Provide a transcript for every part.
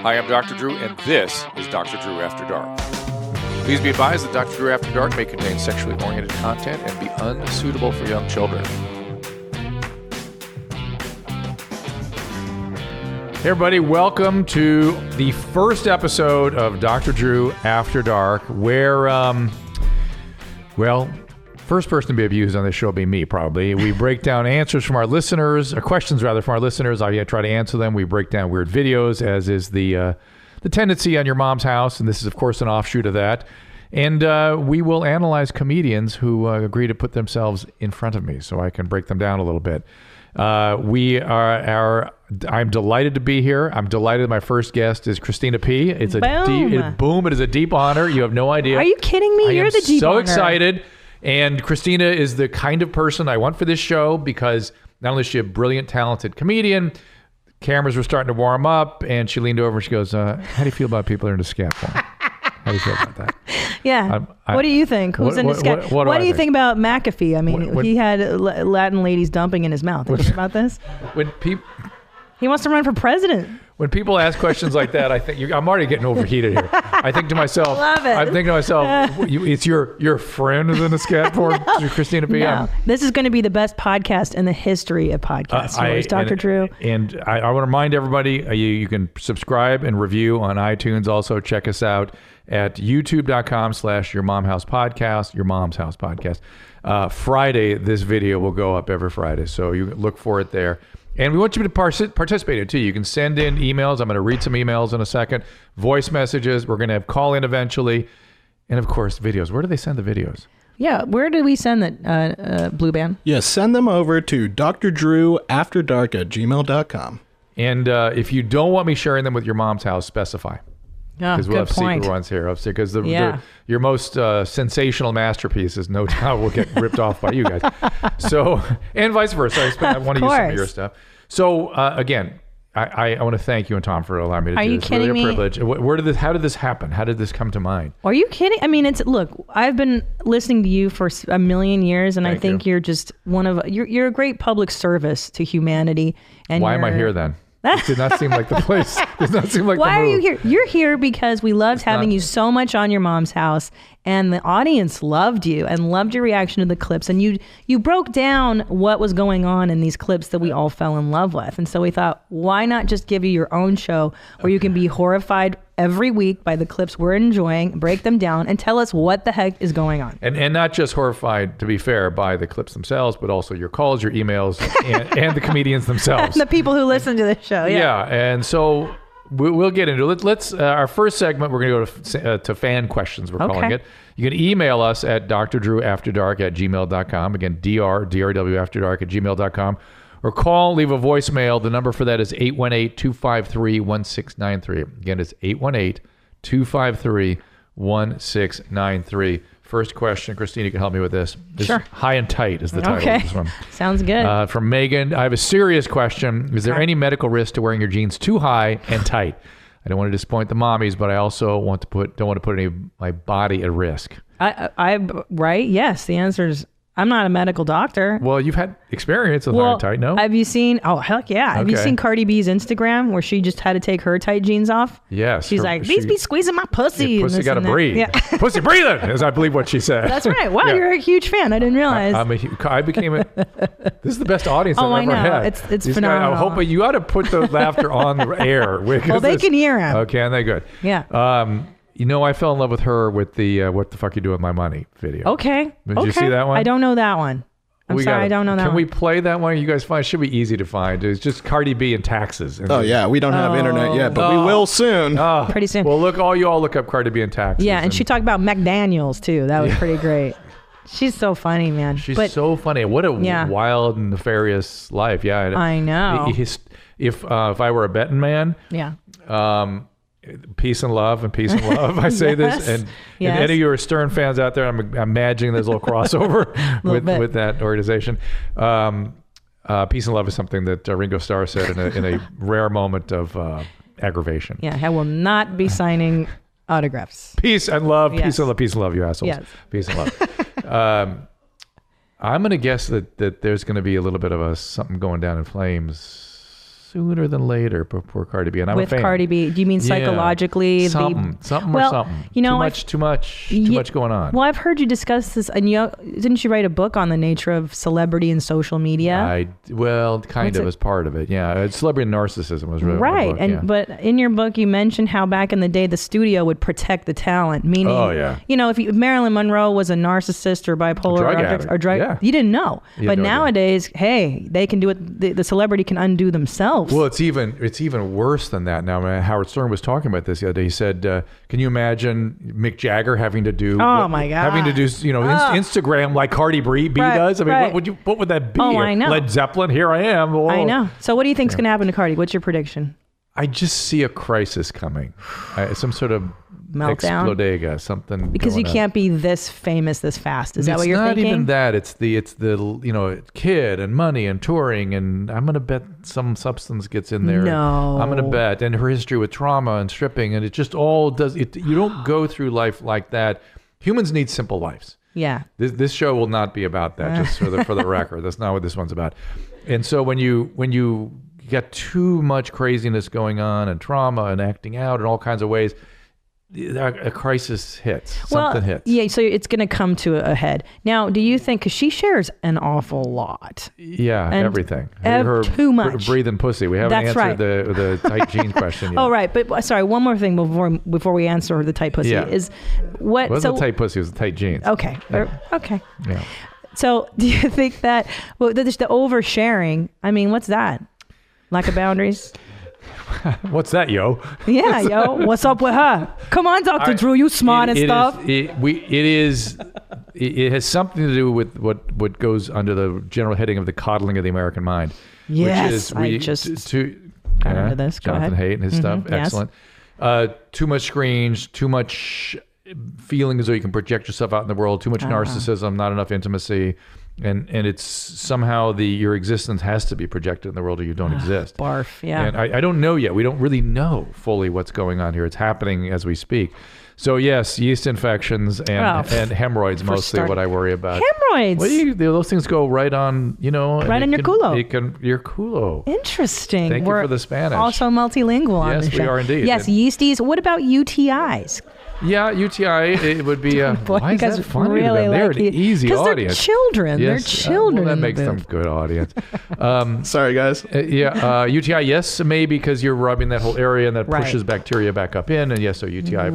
Hi, I'm Dr. Drew, and this is Dr. Drew After Dark. Please be advised that Dr. Drew After Dark may contain sexually oriented content and be unsuitable for young children. Hey everybody, welcome to the first episode of Dr. Drew After Dark, where, first person to be abused on this show will be me, probably. We break down answers from our listeners, or questions rather from our listeners. I try to answer them. We break down weird videos, as is the tendency on Your Mom's House, and this is, of course, an offshoot of that. And we will analyze comedians who agree to put themselves in front of me so I can break them down a little bit. I'm delighted to be here. I'm delighted my first guest is Christina P. It's It is a deep honor. You have no idea. Are you kidding me? You're the deep honor. So excited. And Christina is the kind of person I want for this show because not only is she a brilliant, talented comedian, cameras were starting to warm up, and she leaned over and she goes, how do you feel about people that are into scat porn? How do you feel about that? Yeah. What do you think? Who's into scat? What do you think about McAfee? I mean, he had Latin ladies dumping in his mouth. Think about this? He wants to run for president. When people ask questions like that, I think I'm already getting overheated here. I think to myself, Love it. I'm thinking to myself, it's your friend who's in the scat porn, Christina P. No, this is going to be the best podcast in the history of podcasts. Dr. Drew. And I want to remind everybody, you can subscribe and review on iTunes. Also, check us out at youtube.com/Your Mom House Podcast, Your Mom's House Podcast. Friday, this video will go up every Friday, so you look for it there. And we want you to participate in it too. You can send in emails. I'm going to read some emails in a second. Voice messages. We're going to have call in eventually. And of course, videos. Where do they send the videos? Yeah, where do we send that, Blue Band? Yes, send them over to drdrewafterdark@gmail.com. And if you don't want me sharing them with Your Mom's House, specify. Because we'll have secret ones here. Because your most sensational masterpieces, no doubt, will get ripped off by you guys. So, and vice versa. I want to use some of your stuff. So, again, I want to thank you and Tom for allowing me to do this. Are you kidding me? It's really a privilege. How did this happen? How did this come to mind? Are you kidding? I mean, look, I've been listening to you for a million years, and I think you're just you're a great public service to humanity. And why am I here then? It did not seem like the place. It does not seem like the move. Why are you here? You're here because we loved having you so much on Your Mom's House, and the audience loved you and loved your reaction to the clips. And you broke down what was going on in these clips that we all fell in love with. And so we thought, why not just give you your own show where you can be horrified every week by the clips we're enjoying, break them down, and tell us what the heck is going on. And not just horrified, to be fair, by the clips themselves, but also your calls, your emails, and the comedians themselves. And the people who listen to the show. Yeah, and so we'll get into it. Let's our first segment, we're going to go to fan questions, we're calling it. You can email us at drdrewafterdark@gmail.com. Again, drwafterdark@gmail.com. Or call, leave a voicemail. The number for that is 818-253-1693. Again, it's 818-253-1693. First question, Christina, you can help me with this. Sure. High and Tight is the title of this one. Sounds good. From Megan, I have a serious question. Is there any medical risk to wearing your jeans too high and tight? I don't want to disappoint the mommies, but I also don't want to put any of my body at risk. Right? Yes. The answer is I'm not a medical doctor. Well, you've had experience with high and tight, no? Have you seen, heck yeah. Have you seen Cardi B's Instagram where she just had to take her tight jeans off? Yes. She's like, these be squeezing my pussy. Your pussy got to breathe. Yeah. Pussy breathing, is I believe what she said. That's right. Wow, you're a huge fan. I didn't realize. This is the best audience I've ever had. It's phenomenal. I hope you ought to put the laughter on the air. Well, they can hear him. Okay, and they're good. Yeah. I fell in love with her with the What the Fuck You Do With My Money video. Okay. Did you see that one? I don't know that one. I don't know that one. Can we play that one? You guys find it should be easy to find. It's just Cardi B and taxes. We don't have internet yet, but we will soon. Pretty soon. Well, you all look up Cardi B and taxes. Yeah, and she talked about McDaniels too. That was pretty great. She's so funny, man. She's so funny. What a wild and nefarious life. Yeah, I know. If I were a betting man, peace and love. I say this, and any of your Stern fans out there, I'm imagining there's a little crossover with that organization. Peace and love is something that Ringo Starr said in a rare moment of aggravation. Yeah, I will not be signing autographs. Peace and love, peace and love, you assholes. Yes. Peace and love. I'm going to guess that there's going to be a little bit of something going down in flames sooner than later. Poor Cardi B, and I'm a With fan. Cardi B, do you mean psychologically? Something. You know, Too much going on. Well, I've heard you discuss this, and didn't you write a book on the nature of celebrity and social media? Kind of as part of it. Yeah, celebrity narcissism was really right. Book, But in your book, you mentioned how back in the day the studio would protect the talent, meaning, if Marilyn Monroe was a narcissist or bipolar or drug, you didn't know. But nowadays, hey, they can do it. The celebrity can undo themselves. Well, it's even worse than that now. Howard Stern was talking about this the other day. He said, "Can you imagine Mick Jagger having to do? Instagram like Cardi B does? I mean, what would that be? Oh, I know. Led Zeppelin, here I am. Whoa. I know. So, what do you think's going to happen to Cardi? What's your prediction? I just see a crisis coming, some sort of meltdown, explodega, something. Because you can't be this famous this fast. Is that what you're thinking? It's not even that. It's the kid and money and touring, and I'm gonna bet some substance gets in there. No, I'm gonna bet, and her history with trauma and stripping, and it just all does. You don't go through life like that. Humans need simple lives. Yeah. This show will not be about that. Just for the record, that's not what this one's about. And so when you get too much craziness going on and trauma and acting out in all kinds of ways, a crisis hits. Something hits. Yeah, so it's going to come to a head. Now, do you think, because she shares an awful lot. Yeah, and everything. Too much. Breathing pussy. We haven't answered the tight jeans question yet. Oh, right. But sorry, one more thing before we answer the tight pussy is what... It wasn't a tight pussy, it was the tight jeans. Okay. Yeah. Okay. Yeah. So do you think that, there's the oversharing, I mean, what's that? Lack of boundaries? What's that, yo? Yeah, yo. What's up with her? Come on, Dr. Drew. You smart and stuff. It has something to do with what goes under the general heading of the coddling of the American mind. Yes, which is I just got into this. Go Jonathan ahead. Haidt and his stuff. Excellent. Too much screens, too much feeling as though you can project yourself out in the world, too much narcissism, not enough intimacy. And it's somehow your existence has to be projected in the world or you don't exist. Barf, yeah. And I don't know yet. We don't really know fully what's going on here. It's happening as we speak. So yes, yeast infections and hemorrhoids mostly what I worry about. Hemorrhoids? Those things go right on, right on your culo. Your culo. Interesting. Thank you for the Spanish. Also multilingual on the show. Yes, we are indeed. Yes, yeasties. What about UTIs? Yeah, UTI, it would be Boy, why is that funny really to them? They're an easy audience. They're children. Yes, they're children. That makes them good audience. Sorry, guys. UTI, yes, maybe because you're rubbing that whole area and that pushes bacteria back up in. And yes, so UTI.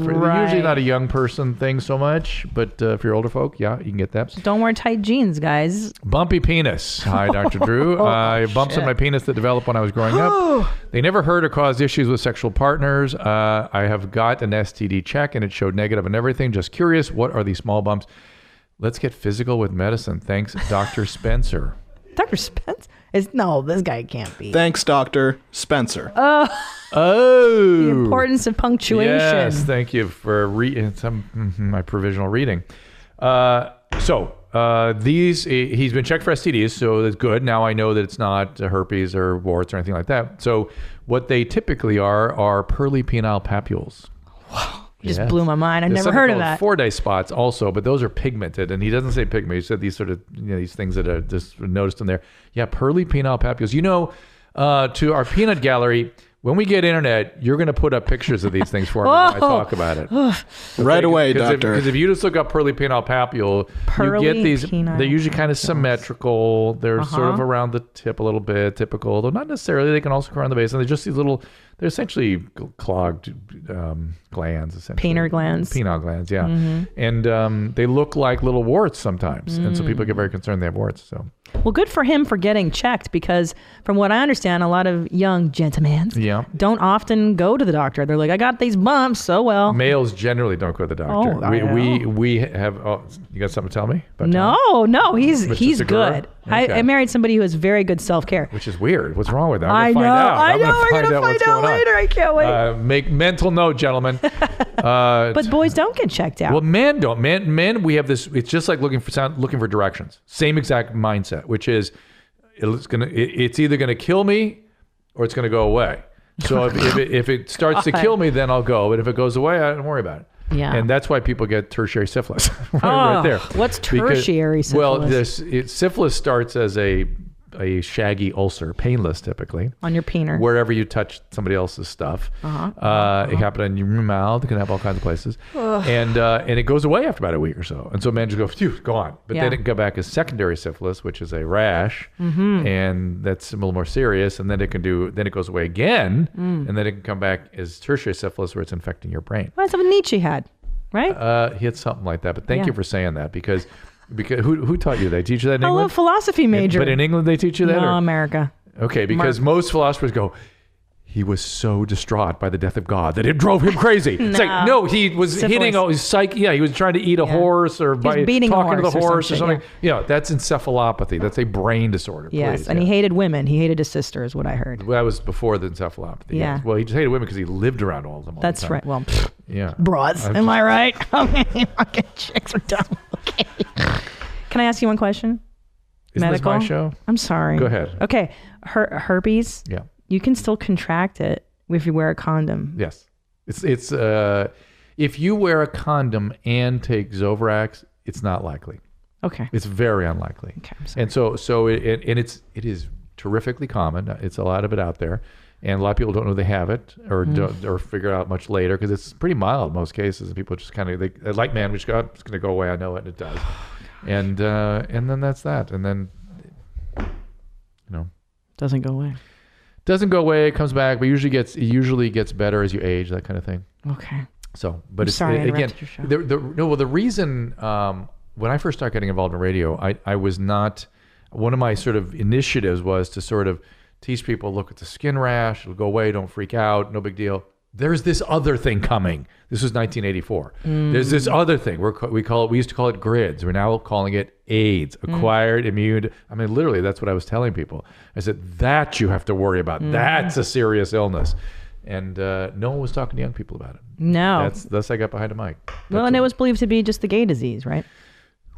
Usually not a young person thing so much, but for your older folk, yeah, you can get that. So don't wear tight jeans, guys. Bumpy penis. Hi, Dr. Drew. I have bumps on my penis that developed when I was growing up. They never hurt or caused issues with sexual partners. I have got an STD check and it showed negative and everything. Just curious, what are these small bumps? Let's get physical with medicine. Thanks, Dr. Spencer. Dr. Spencer? No, this guy can't be. Thanks, Dr. Spencer. Oh. The importance of punctuation. Yes, thank you for my provisional reading. He's been checked for STDs, so that's good. Now I know that it's not herpes or warts or anything like that. So what they typically are pearly penile papules. Wow. Just blew my mind. I've never heard of that. 4-day spots also, but those are pigmented. And he doesn't say pigment. He said these sort of, these things that are just noticed in there. Yeah, pearly penile papules. To our peanut gallery, when we get internet, you're going to put up pictures of these things for me when I talk about it. Right away, doctor. Because if you just look up pearly penile papule, you get these. They're usually kind of symmetrical. They're sort of around the tip a little bit, typical, though not necessarily. They can also come around the base. And they're just these little, they're essentially clogged glands, essentially. Penile glands. Penile glands, yeah. Mm-hmm. And they look like little warts sometimes. And so people get very concerned they have warts. So. Well, good for him for getting checked because from what I understand, a lot of young gentlemen don't often go to the doctor. They're like, I got these bumps, so well. Males generally don't go to the doctor. We have, you got something to tell me? No, he's good. Okay. I married somebody who has very good self-care. Which is weird. What's wrong with that? I know. I'm going to find out later. I can't wait. Make mental note, gentlemen. But boys don't get checked out. Well, men don't. Men, we have this. It's just like looking for directions. Same exact mindset, which is it's either gonna kill me or it's gonna go away. So if it starts to kill me, then I'll go. But if it goes away, I don't worry about it. Yeah. And that's why people get tertiary syphilis right there. What's tertiary syphilis? Well, syphilis starts as a a shaggy ulcer, painless typically, on your peener, wherever you touch somebody else's stuff. It happened in your mouth. It can happen all kinds of places, and it goes away after about a week or so. And so men just go, phew, go on. But then it can go back as secondary syphilis, which is a rash, and that's a little more serious. And then it goes away again, and then it can come back as tertiary syphilis, where it's infecting your brain. Well, that's what Nietzsche had, right? He had something like that. But thank you for saying that because who taught you? They teach you that in England? Hello, philosophy major. But in England, they teach you that? No, America. Okay, because most philosophers go, he was so distraught by the death of God that it drove him crazy. It's like, no, he was hitting he was trying to eat a horse or by talking to the horse or something. Yeah, that's encephalopathy. That's a brain disorder. Yes, and he hated women. He hated his sister is what I heard. Well, that was before the encephalopathy. Yeah. Yes. Well, he just hated women because he lived around all of them all That's the time. right. Well, yeah. Broads. Am I right? Okay, fucking chicks are dumb. Okay. Can I ask you one question? Isn't Medical? this my show? I'm sorry. Go ahead. Okay. Herpes. Yeah. You can still contract it if you wear a condom. Yes. It's if you wear a condom and take Zovirax, it's not likely. Okay. It's very unlikely. Okay. I'm sorry. And so it is terrifically common. It's a lot of it out there, and a lot of people don't know they have it or figure it out much later because it's pretty mild in most cases. And people just kind of they like, man, it's going to go away. I know it, and it does. And then that's that. And then doesn't go away. Doesn't go away. It comes back, but usually gets better as you age. That kind of thing. Okay. So, but I'm it's sorry, again, I interrupted your show. the reason when I first started getting involved in radio, I was not, one of my sort of initiatives was to sort of teach people, look at the skin rash, it'll go away, don't freak out, no big deal. There's this other thing coming. This was 1984. There's this other thing. We used to call it GRIDS. We're now calling it AIDS, acquired immune. I mean, literally, that's what I was telling people. I said, that you have to worry about. That's a serious illness. And no one was talking to young people about it. No. That's I got behind a mic. And it was believed to be just the gay disease, right?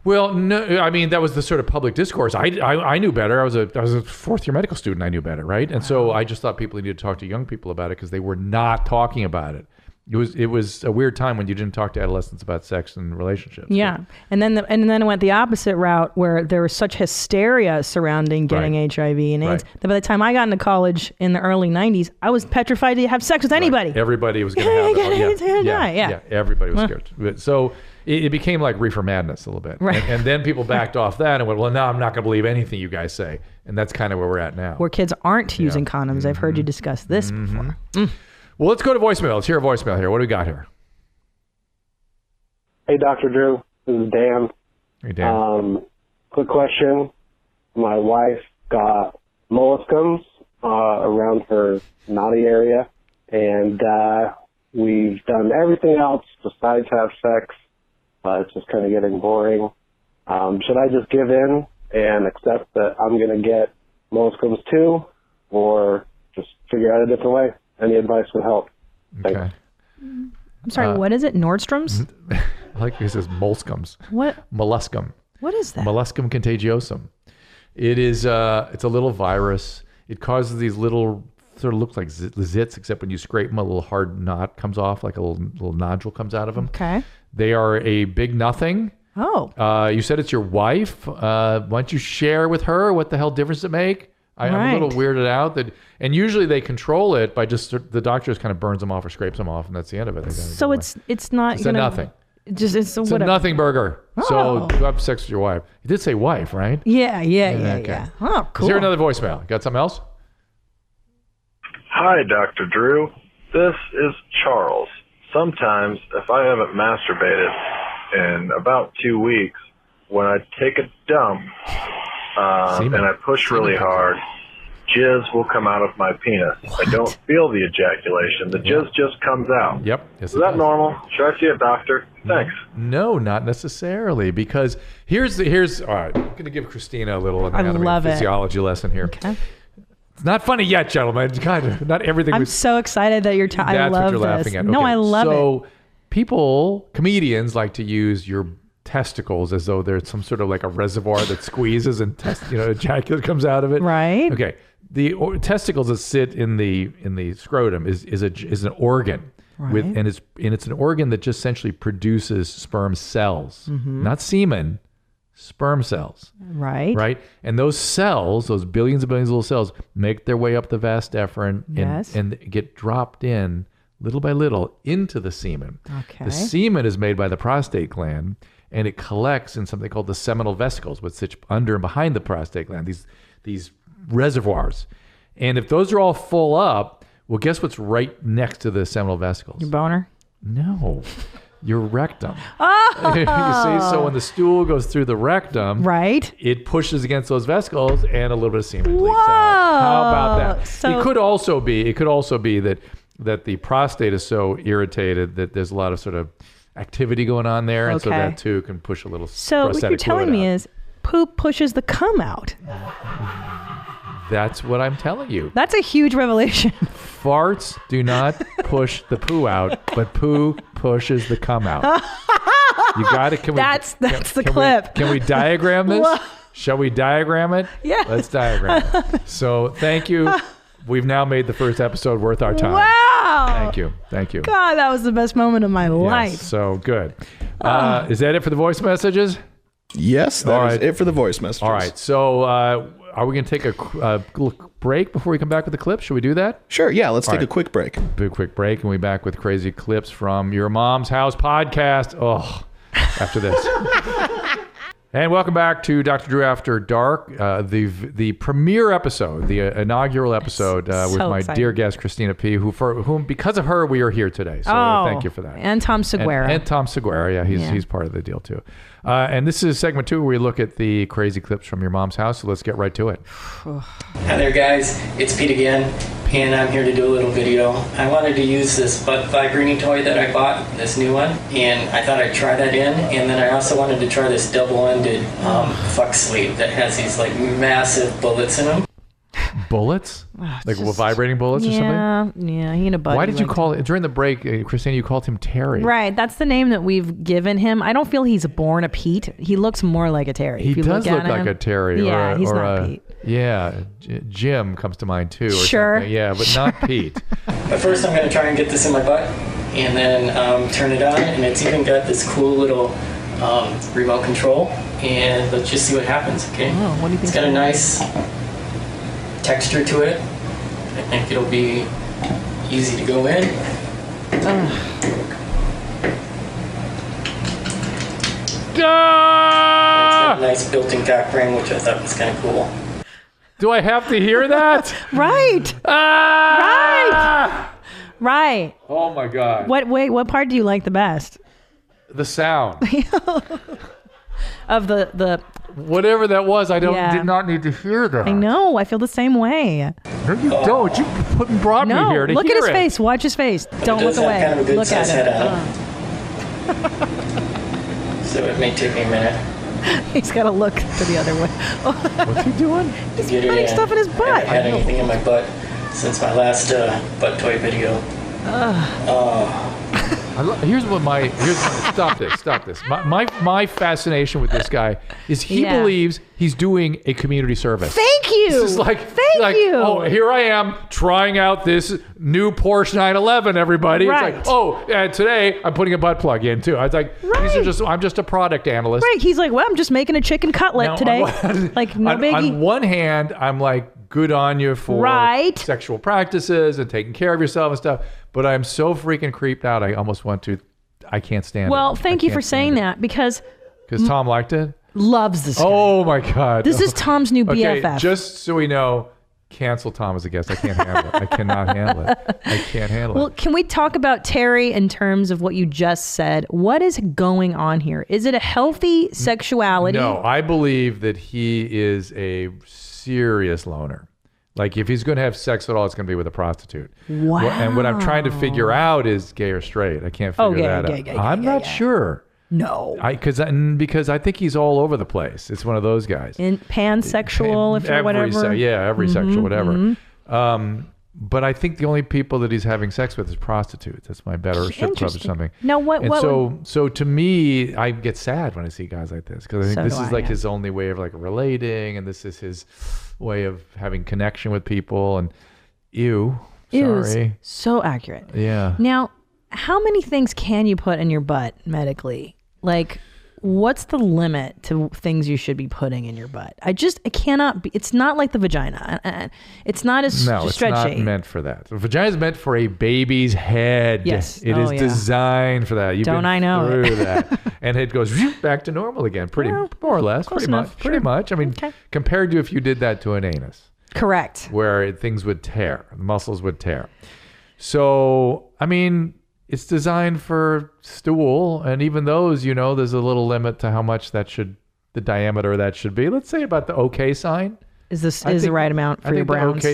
Well, no, I mean, that was the sort of public discourse. I knew better. I was a fourth-year medical student. I knew better, right? And so I just thought people needed to talk to young people about it because they were not talking about it. It was a weird time when you didn't talk to adolescents about sex and relationships. Yeah, and then it went the opposite route where there was such hysteria surrounding getting HIV and AIDS that by the time I got into college in the early 90s, I was petrified to have sex with anybody. Everybody was going to have it. Yeah. Everybody was scared. So it became like reefer madness a little bit. Right. And then people backed off that and went, well, no, I'm not going to believe anything you guys say. And that's kind of where we're at now. Where kids aren't using condoms. I've heard you discuss this before. Well, let's go to voicemail. Let's hear a voicemail here. What do we got here? Hey, Dr. Drew. This is Dan. Hey, Dan. Quick question. My wife got molluscums around her naughty area, and we've done everything else besides have sex. It's just kind of getting boring. Should I just give in and accept that I'm going to get molluscums too, or just figure out a different way? Any advice would help. Thanks. Okay. I'm sorry, what is it? Nordstrom's? I like this is molluscums. What? Molluscum. What is that? Molluscum contagiosum. It is it's a little virus. It causes these little sort of looks like zits, except when you scrape them, a little hard knot comes off, like a little nodule comes out of them. Okay. They are a big nothing. Oh. You said it's your wife. Why don't you share with her what the hell difference it make? I'm a little weirded out that, and usually they control it by just the doctor just kind of burns them off or scrapes them off, and that's the end of it. So it's not it's gonna, a nothing. It's a nothing burger. Oh. So you have sex with your wife. You did say wife, right? Yeah. Oh, cool. Is there another voicemail? Got something else? Hi, Dr. Drew. This is Charles. Sometimes if I haven't masturbated in about 2 weeks, when I take a dump and I push really hard, jizz will come out of my penis. What? I don't feel the ejaculation. The jizz just comes out. Yep. Yes, is that normal? Should I see a doctor? Thanks. No, not necessarily, because here's all right, I'm going to give Christina a little anatomy physiology lesson here. Okay. It's not funny yet, gentlemen. Kind of not everything. I'm so excited that you're I love what you're this. laughing at. No, okay. I love it. So comedians like to use your testicles as though there's some sort of like a reservoir that squeezes and ejaculate comes out of it. Right. Okay. The testicles that sit in the scrotum is an organ. Right. And it's an organ that just essentially produces sperm cells, not semen, sperm cells. Right. Right? And those cells, those billions of little cells, make their way up the vas deferens and get dropped in little by little into the semen. Okay. The semen is made by the prostate gland, and it collects in something called the seminal vesicles, which sit under and behind the prostate gland, these reservoirs. And if those are all full up, well, guess what's right next to the seminal vesicles? Your boner? No, your rectum. Oh! You see, so when the stool goes through the rectum, right, it pushes against those vesicles, and a little bit of semen Whoa! leaks out. How about that? So, it could also be that the prostate is so irritated that there's a lot of sort of activity going on there, and so that too can push a little. So what you're telling me is poop pushes the cum out. That's what I'm telling you. That's a huge revelation. Farts do not push the poo out, but poo pushes the cum out. You got it. That's the clip. Can we diagram this? Shall we diagram it? Yeah. Let's diagram it. So thank you. We've now made the first episode worth our time. Wow. Thank you. Thank you. God, that was the best moment of my life. So good. Is that it for the voice messages? Yes, that is it for the voice messages. All right. So are we going to take a break before we come back with the clips? Should we do that? Sure. Yeah. Let's take a quick break. Big quick break, and we'll be back with crazy clips from Your Mom's House podcast. Oh, after this. And welcome back to Dr. Drew After Dark, the premiere episode, the inaugural episode with my dear guest, Christina P., for whom, because of her, we are here today. So thank you for that. And Tom Segura. And Tom Segura, yeah, he's part of the deal too. And this is segment 2 where we look at the crazy clips from Your Mom's House. So let's get right to it. Hi there, guys. It's Pete again, and I'm here to do a little video. I wanted to use this butt vibrating toy that I bought, this new one, and I thought I'd try that in. And then I also wanted to try this double-ended fuck sleeve that has these like massive bullets in them. Bullets? Like vibrating bullets or something? Yeah, he and a buddy. Why did you call it, during the break, Christina, you called him Terry. Right, that's the name that we've given him. I don't feel he's born a Pete. He looks more like a Terry. He does look like a Terry. Yeah, he's not Pete. Yeah, Jim comes to mind too. Or sure. Something. Yeah, but not Pete. But first I'm going to try and get this in my butt, and then turn it on, and it's even got this cool little remote control, and let's just see what happens, okay? Oh, what do you think? It's got a nice texture to it. I think it'll be easy to go in. It's got a nice built-in cock ring, which I thought was kind of cool. Do I have to hear that? Right. Right. Oh my God. What part do you like the best? The sound. Of the whatever that was, I did not need to hear that. I know. I feel the same way. No, you don't. You brought me here to look hear at his it. face. Watch his face. Don't look away. Kind of a good look at size it. So it may take me a minute. He's got to look to the other way. What's he doing? He's putting stuff in his butt. I haven't had anything in my butt since my last butt toy video. Stop this. My fascination with this guy is he believes he's doing a community service. Thank you. This is Thank you. Oh, here I am trying out this new Porsche 911. Everybody, right. It's like, today I'm putting a butt plug in too. I was like, I'm just a product analyst. Right. He's like, well, I'm just making a chicken cutlet today. Like no biggie. On one hand, I'm like, good on you for sexual practices and taking care of yourself and stuff. But I'm so freaking creeped out. I almost want to. I can't stand it. Well, thank you for saying that because Tom liked it. Loves this guy. Oh my God. This is Tom's new BFF. Okay, just so we know, cancel Tom as a guest. I can't handle it. I cannot handle it. I can't handle it. Well, can we talk about Terry in terms of what you just said? What is going on here? Is it a healthy sexuality? No, I believe that he is a serious loner. Like if he's going to have sex at all, it's going to be with a prostitute. Wow. And what I'm trying to figure out is gay or straight. I can't figure that out. I'm not sure. No. Because I think he's all over the place. It's one of those guys. Pansexual, if you're whatever. Every sexual, whatever. But I think the only people that he's having sex with is prostitutes. That's my better strip club or something. Now, so to me, I get sad when I see guys like this because I think this is like his only way of like relating, and this is his way of having connection with people. And sorry, so accurate. Yeah. Now, how many things can you put in your butt medically? Like, what's the limit to things you should be putting in your butt? I cannot be. It's not like the vagina. It's not as No, it's stretchy. not meant for that. The vagina is meant for a baby's head. Yes. It is designed for that. You've Don't been I know through it. that. And it goes back to normal again. More or less. close Pretty enough. much. Pretty much. I mean, compared to if you did that to an anus. Correct. Where things would tear. The muscles would tear. So, I mean, it's designed for stool. And even those, there's a little limit to how much the diameter of that should be. Let's say about the OK sign. Is the right amount for your browns?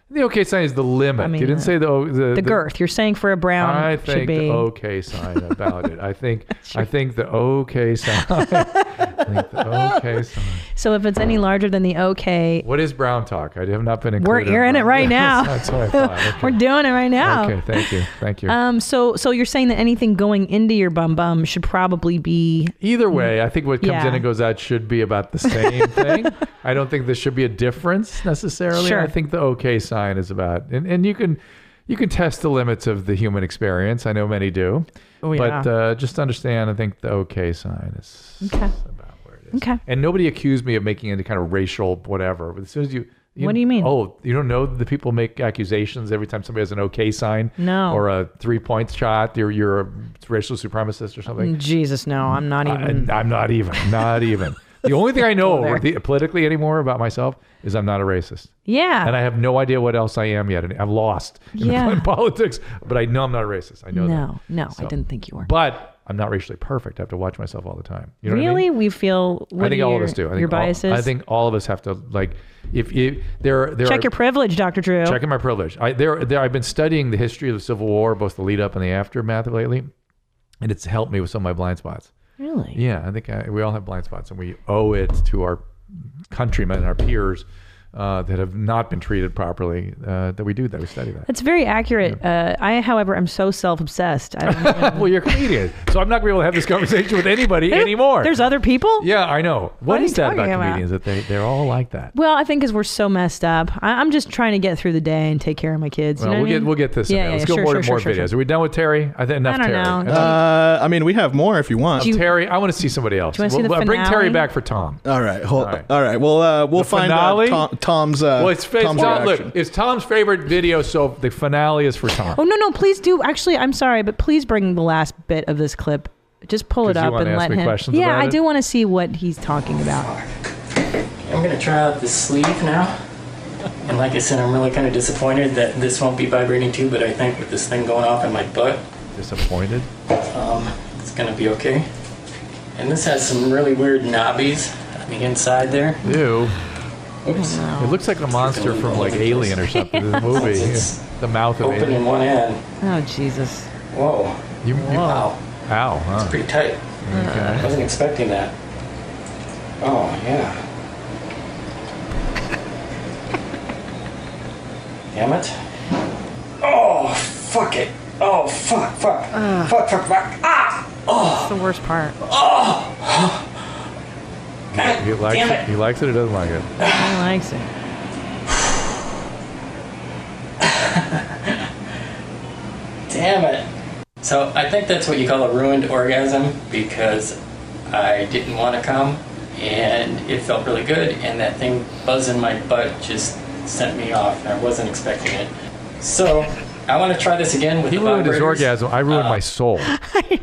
The OK sign is the limit. I mean, you didn't say the girth. You're saying for a brown I should think be... the OK sign about it. I think the OK sign. the OK sign. So if it's any larger than the OK... What is brown talk? I have not been included. You're in it right now. That's what I thought. Okay. We're doing it right now. Okay, thank you. So you're saying that anything going into your bum should probably be... Either way, I think what comes in and goes out should be about the same thing. I don't think there should be a difference necessarily. Sure. I think the OK sign is about, and you can test the limits of the human experience. I know many do. Oh, yeah. But just understand, I think the OK sign is about where it is. Okay. And nobody accused me of making any kind of racial whatever. But as soon as you what do you mean? Oh, you don't know the people make accusations every time somebody has an OK sign? No. Or a 3-point shot. You're a racial supremacist or something. Jesus, no, I'm not even. I'm not even. The only thing I know politically anymore about myself is I'm not a racist. Yeah. And I have no idea what else I am yet. I'm lost in politics, but I know I'm not a racist. I know that. No, I didn't think you were. But I'm not racially perfect. I have to watch myself all the time. You know what I mean? We feel... I think all of us do. Your biases? I think all of us have to, if there Check your privilege, Dr. Drew. Checking my privilege. I've been studying the history of the Civil War, both the lead up and the aftermath lately, and it's helped me with some of my blind spots. Really? Yeah, I think we all have blind spots, and we owe it to our countrymen, our peers that have not been treated properly, that we study that. That's very accurate. Yeah. I, however, am so self-obsessed. Well, you're a comedian, so I'm not going to be able to have this conversation with anybody anymore. There's other people? Yeah, I know. What is that about comedians, that they're all like that? Well, I think because we're so messed up. I'm just trying to get through the day and take care of my kids. Well, we'll get this. Yeah, Let's go more videos. Are we done with Terry? I think enough I don't Terry. know. I mean, we have more if you want. Terry, I want to see somebody else. Do you want to see the finale? Bring Terry back for Tom. All right. All right. We'll find Tom's. Well, it's Tom's favorite video, so the finale is for Tom. Oh, no, please do. Actually, I'm sorry, but please bring the last bit of this clip. Just pull it up and let him. Yeah, I do want to see what he's talking about. I'm going to try out this sleeve now. And like I said, I'm really kind of disappointed that this won't be vibrating too, but I think with this thing going off in my butt... Disappointed? It's going to be okay. And this has some really weird knobbies on the inside there. Ew. Oops. No. It looks like a monster from Alien or something. This movie. The mouth of open Alien. in one end. Oh, Jesus. Whoa. Wow. Ow, huh? It's pretty tight. Okay. I wasn't expecting that. Oh, yeah. Damn it. Oh, fuck it. Oh, fuck. Fuck. Ah! Oh! That's the worst part. Oh! He likes it. He likes it or doesn't like it? He likes it. Damn it. So I think that's what you call a ruined orgasm, because I didn't want to come and it felt really good, and that thing buzzing in my butt just sent me off. I wasn't expecting it. So I want to try this again with the vibrators. He ruined his orgasm. I ruined my soul. I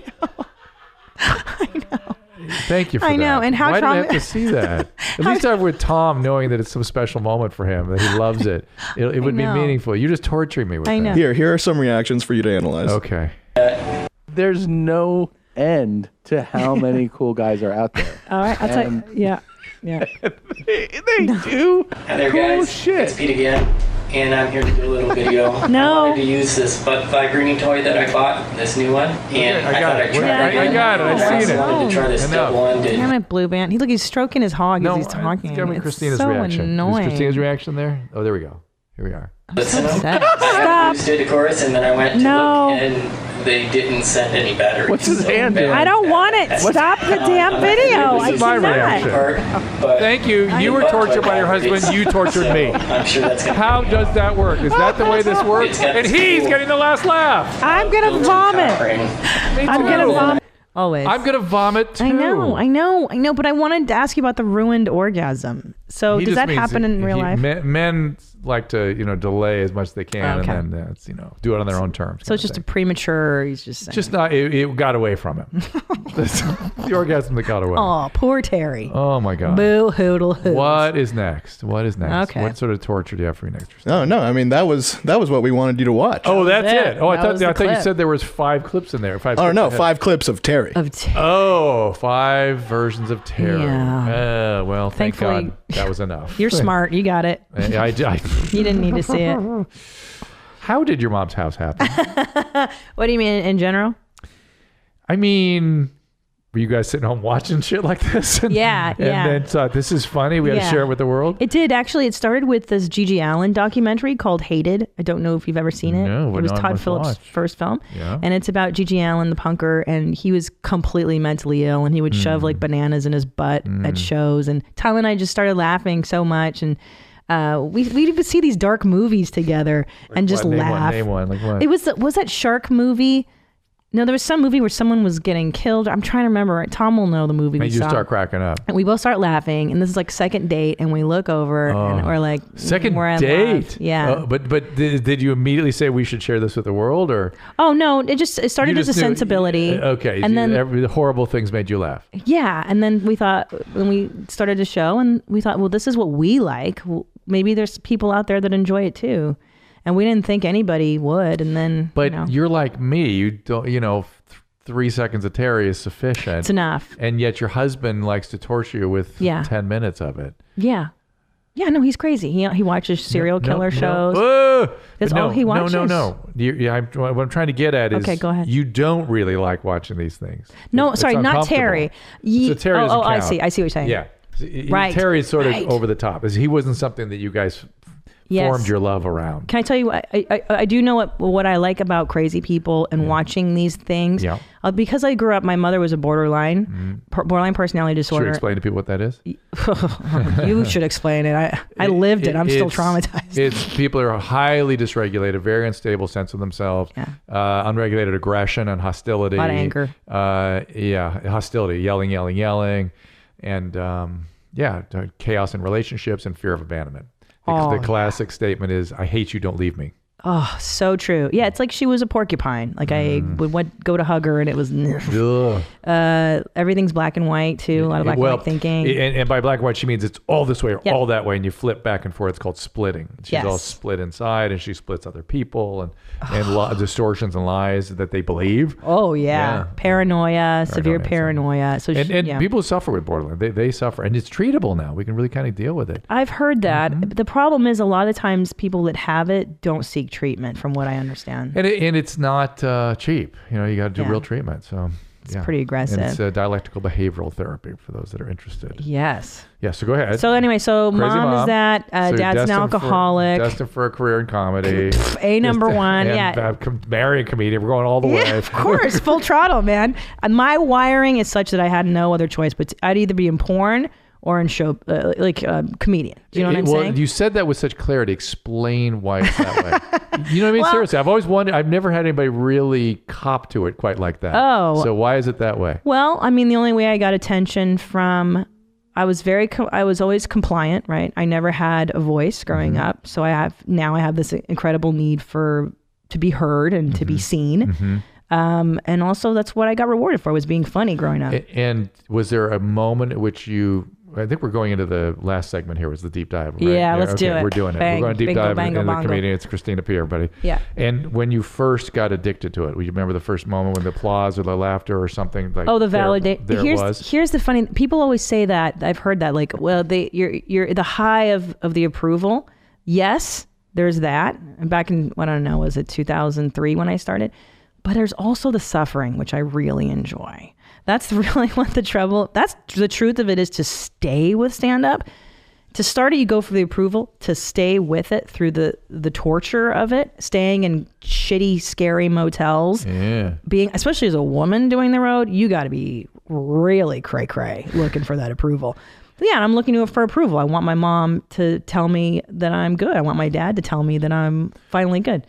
know. Thank you for that. I know, and how Why did I have to see that? At least I'm with Tom, knowing that it's some special moment for him, that he loves it. It would be meaningful. You're just torturing me with that. know. Here are some reactions for you to analyze. Okay. There's no end to how many cool guys are out there. All right, I'll tell you. Yeah. They do Hi there, cool guys. shit. It's Pete again, and I'm here to do a little video. No. I wanted to use this butt vibrating toy that I bought, this new one, and I got thought it. I'd try I it again. got it. I've seen it. I wanted to try this Enough. double-ended. Damn it, Blue Band. Look, he's stroking his hog as he's It's talking. got to be It's Christina's so reaction. annoying. Is Christina's reaction there? Oh, there we go. Here we are. Listen up. upset. I used it, of course, and then I went to No. look, and they didn't send any batteries. What's his So hand doing? I don't want it. Stop the damn video. I This is my cannot. reaction. But Thank you. You were tortured by your husband. You tortured me. I'm sure that's gonna How does that work? Is that the way this works? It's got And this he's cool getting the last laugh. I'm gonna built-in vomit. covering. Me I'm too. gonna vomit. Always. I'm going to vomit too. I know. But I wanted to ask you about the ruined orgasm. So does that happen in real life? Men like to, delay as much as they can, Okay. and then do it on their own terms. So it's just a premature. He's just saying. Just not. It got away from him. The orgasm that got away. Oh, poor Terry. Oh my God. Boo hoodle hoo. What is next? Okay. What sort of torture do you have for your next? No. I mean, that was what we wanted you to watch. Oh, that's it. Oh, I That was the thought you clip. said there was 5 clips in there. 5 Oh clips no, ahead. 5 clips of Terry. Oh, 5 versions of terror. Yeah. Well, thank Thankfully- God that was enough. You're smart. You got it. I You didn't need to see it. How did your mom's house happen? What do you mean in general? I mean, were you guys sitting home watching shit like this? Yeah. And then thought, this is funny. We got to Yeah. share it with the world. It did actually. It started with this Gigi Allen documentary called Hated. I don't know if you've ever seen it. No, it was not Todd much Phillips' watch. first film. Yeah. And it's about Gigi Allen, the punker, and he was completely mentally ill, and he would shove like bananas in his butt at shows. And Tyler and I just started laughing so much, and we would see these dark movies together and just laugh. Name one. Like what? It was that shark movie. No, there was some movie where someone was getting killed. I'm trying to remember. Tom will know the movie we And you saw. start cracking up. And we both start laughing, and this is like second date, and we look over and we're like, Second we're in date. love. Yeah. Oh, but did you immediately say we should share this with the world, or Oh no, it started you as a just knew- sensibility. Okay. And then the horrible things made you laugh. yeah, and then we thought when we started the show, and we thought, well, this is what we like. Well, maybe there's people out there that enjoy it too, and we didn't think anybody would. And then, But you're like me. You don't. 3 seconds of Terry is sufficient. it's enough. And yet your husband likes to torture you with 10 minutes of it. Yeah. Yeah, no, he's crazy. He watches serial killer shows. That's But all he watches. No. What I'm trying to get at is, Okay, go ahead. you don't really like watching these things. No, It's sorry, not uncomfortable. Terry. So Terry doesn't I count. see what you're saying. Yeah. Right, Terry is sort of right. over the top. He wasn't something that you guys Yes. formed your love around. Can I tell you what I do know what I like about crazy people and watching these things? Yeah. Because I grew up, my mother was a borderline personality Should we disorder. explain to people what that is? You should explain it. I lived it. I'm still traumatized. It's people are highly dysregulated, very unstable sense of themselves, unregulated aggression and hostility. A lot of anger. Hostility, yelling, and chaos in relationships and fear of abandonment. The classic statement is, "I hate you, don't leave me." Oh, so true. Yeah, it's like she was a porcupine. Like I would go to hug her, and it was everything's black and white too. A lot of black and white thinking. And by black and white, she means it's all this way or Yep. all that way, and you flip back and forth. It's called splitting. She's all Yes. split inside, and she splits other people, and distortions and lies that they believe. Oh yeah, paranoia, severe Paranoia, paranoia. So And people who suffer with borderline, they suffer, and it's treatable now. We can really kind of deal with it. I've heard that. Mm-hmm. The problem is a lot of times people that have it don't seek treatment, from what I understand. And it's not cheap. You got to do real treatment. So it's pretty aggressive. And it's dialectical behavioral therapy for those that are interested. Yes. Yeah. So go ahead. So anyway, Crazy mom is that. So you're Dad's an destined alcoholic. Destined for a career in comedy. Number one. And, Yeah. Marry a comedian. We're going all the way. Yeah, of course, full throttle, man. And my wiring is such that I had no other choice, but I'd either be in porn or in show, comedian. Do you know what I'm saying? You said that with such clarity. Explain why it's that way. You know what I mean? Seriously, I've always wondered. I've never had anybody really cop to it quite like that. Oh. So why is it that way? Well, I mean, the only way I got attention from, I was always compliant, right? I never had a voice growing up. So I have this incredible need to be heard and to be seen. And also that's what I got rewarded for, was being funny growing up. And was there a moment at which I think we're going into the last segment here, was the deep dive, right? Yeah, let's do it. We're doing it. Bang, We're going to deep bingo, dive bango, into the bongo. comedian. It's Christina P, everybody. Yeah. And when you first got addicted to it, you remember the first moment when the applause or the laughter or something like the validate. there was? Here's the funny. People always say that. I've heard that. Like, well, you're the high of the approval. Yes, there's that. And back in, I don't know, was it 2003 when I started? But there's also the suffering, which I really enjoy. That's really what that's the truth of it, is to stay with stand-up. To start it, you go for the approval. To stay with it through the torture of it, staying in shitty, scary motels. Yeah. Especially as a woman doing the road, you got to be really cray-cray looking for that approval. But yeah, I'm looking for approval. I want my mom to tell me that I'm good. I want my dad to tell me that I'm finally good.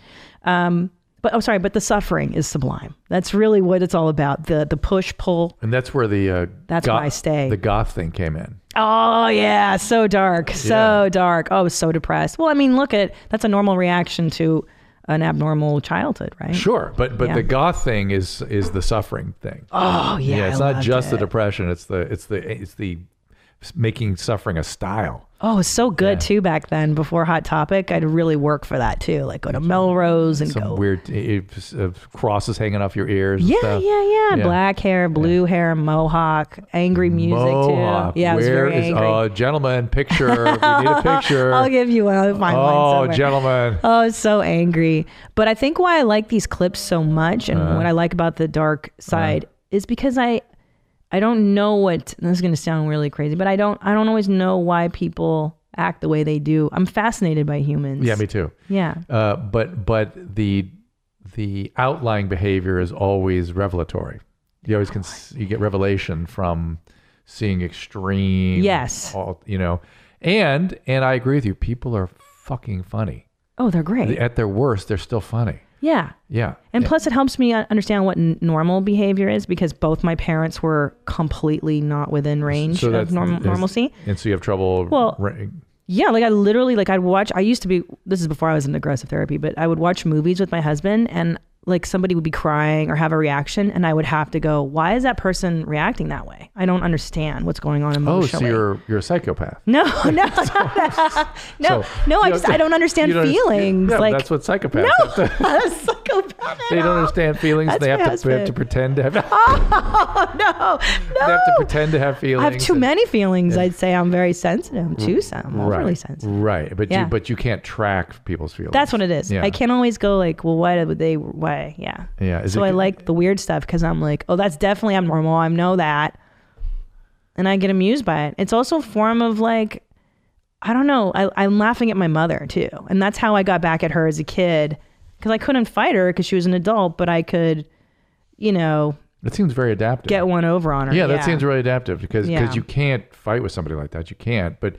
But the suffering is sublime. That's really what it's all about. The push pull. And that's where the that's why I stay. The goth thing came in. Oh yeah, so dark, so dark. Oh, I was so depressed. Well, I mean, that's a normal reaction to an abnormal childhood, right? Sure, but the goth thing is the suffering thing. Oh yeah, yeah. It's not just the depression. It's the making suffering a style. Oh, it's so good too back then. Before Hot Topic, I'd really work for that too. Like go to Melrose and some weird crosses hanging off your ears. And stuff. Yeah. Black hair, blue hair, mohawk, angry music too. Yeah, I was very angry. Gentlemen, picture. We need a picture. I'll give you one. I'll find one somewhere. Gentlemen. Oh, it's so angry. But I think why I like these clips so much, and what I like about the dark side, is because I don't know what, this is going to sound really crazy, but I don't always know why people act the way they do. I'm fascinated by humans. Yeah, me too. Yeah. But the outlying behavior is always revelatory. You always you get revelation from seeing extreme. Yes. And I agree with you. People are fucking funny. Oh, they're great. At their worst, they're still funny. Yeah. Yeah. And plus it helps me understand what normal behavior is, because both my parents were completely not within range of normalcy. And so you have trouble. Yeah, like I used to be, this is before I was in aggressive therapy, but I would watch movies with my husband, and like somebody would be crying or have a reaction, and I would have to go, why is that person reacting that way? I don't understand what's going on emotionally. Oh, so you're a psychopath. No. I don't understand feelings. Yeah, like that's what psychopaths have to. I'm a psychopath. They don't understand feelings. They have to pretend to have. Oh no. They have to pretend to have feelings. I have too many feelings. I'd say I'm very sensitive. I'm overly sensitive. Right, but you can't track people's feelings. That's what it is. Yeah. I can't always go like, well, why would they? Why? Yeah. Yeah. So I like the weird stuff because I'm like, oh, that's definitely abnormal. I know that. And I get amused by it. It's also a form of like, I don't know. I'm laughing at my mother too. And that's how I got back at her as a kid, because I couldn't fight her because she was an adult, but I could, It seems very adaptive. Get one over on her. Yeah, that seems really adaptive because you can't fight with somebody like that. You can't. But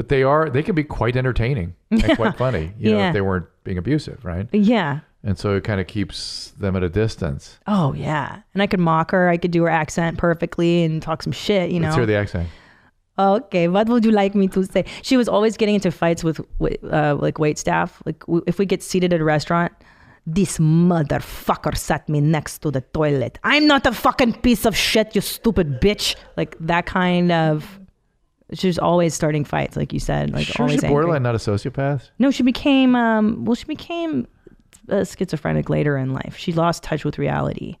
they can be quite entertaining and quite funny, if they weren't being abusive, right? Yeah. And so it kind of keeps them at a distance. Oh, yeah. And I could mock her. I could do her accent perfectly and talk some shit, Let's hear the accent. Okay, what would you like me to say? She was always getting into fights with like wait staff. Like if we get seated at a restaurant, this motherfucker sat me next to the toilet. I'm not a fucking piece of shit, you stupid bitch. Like that kind of... She was always starting fights, like you said. Like sure, always she's borderline, not a sociopath? No, she became... schizophrenic later in life. She lost touch with reality.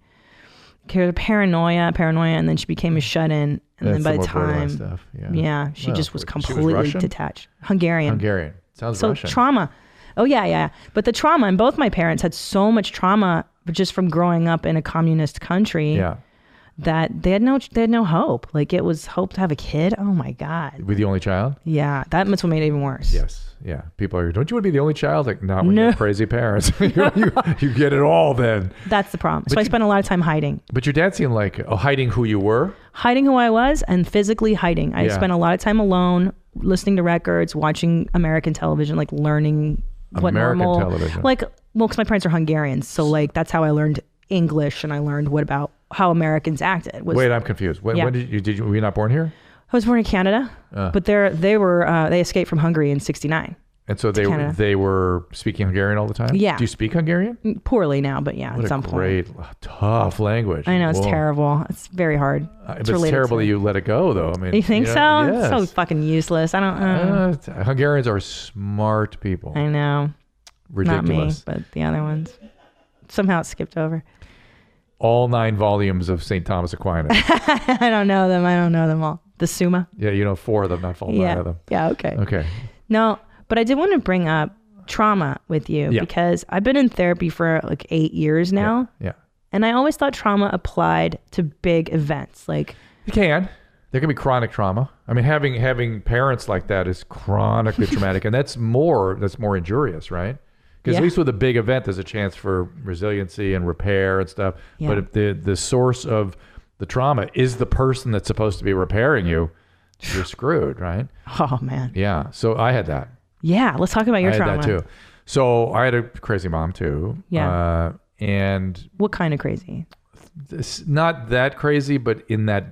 Paranoia, and then she became a shut-in. And then by the time, stuff. She just was completely detached. Hungarian. Sounds Russian. So trauma. Oh yeah. But the trauma, and both my parents had so much trauma just from growing up in a communist country. Yeah. That they had no hope. Like it was hope to have a kid. Oh my God. With the only child? Yeah, that's what made it even worse. Yes. Yeah. People are, don't you want to be the only child? Like, not when you have crazy parents. you get it all then. That's the problem. So I spent a lot of time hiding. But your dad seemed like hiding who you were? Hiding who I was and physically hiding. I spent a lot of time alone, listening to records, watching American television, like learning what normal. American television? Like, well, because my parents are Hungarians. So like, that's how I learned English, and I learned about how Americans acted. Wait, I'm confused. When were you not born here? I was born in Canada, but they escaped from Hungary in '69. And so they were speaking Hungarian all the time? Yeah. Do you speak Hungarian? Poorly now, but yeah, at some point. What a great, tough language. I know, it's terrible. It's very hard. It's terrible that you let it go, though. I mean, you think so? Yes. It's so fucking useless. I don't know. Hungarians are smart people. I know. Ridiculous. Not me, but the other ones. Somehow it skipped over. All 9 volumes of St. Thomas Aquinas. I don't know them all. The Summa. Yeah, 4 of them, not all 9 of them. Yeah, okay. Okay. No, but I did want to bring up trauma with you because I've been in therapy for like 8 years now. Yeah. And I always thought trauma applied to big events. Like it can. There can be chronic trauma. I mean, having parents like that is chronically traumatic, and that's more injurious, right? Because at least with a big event, there's a chance for resiliency and repair and stuff. Yeah. But if the source of the trauma is the person that's supposed to be repairing you, you're screwed, right? Oh, man. Yeah. So I had that. Yeah. Let's talk about your trauma. I had that too. So I had a crazy mom too. Yeah. And what kind of crazy? It's not that crazy, but in that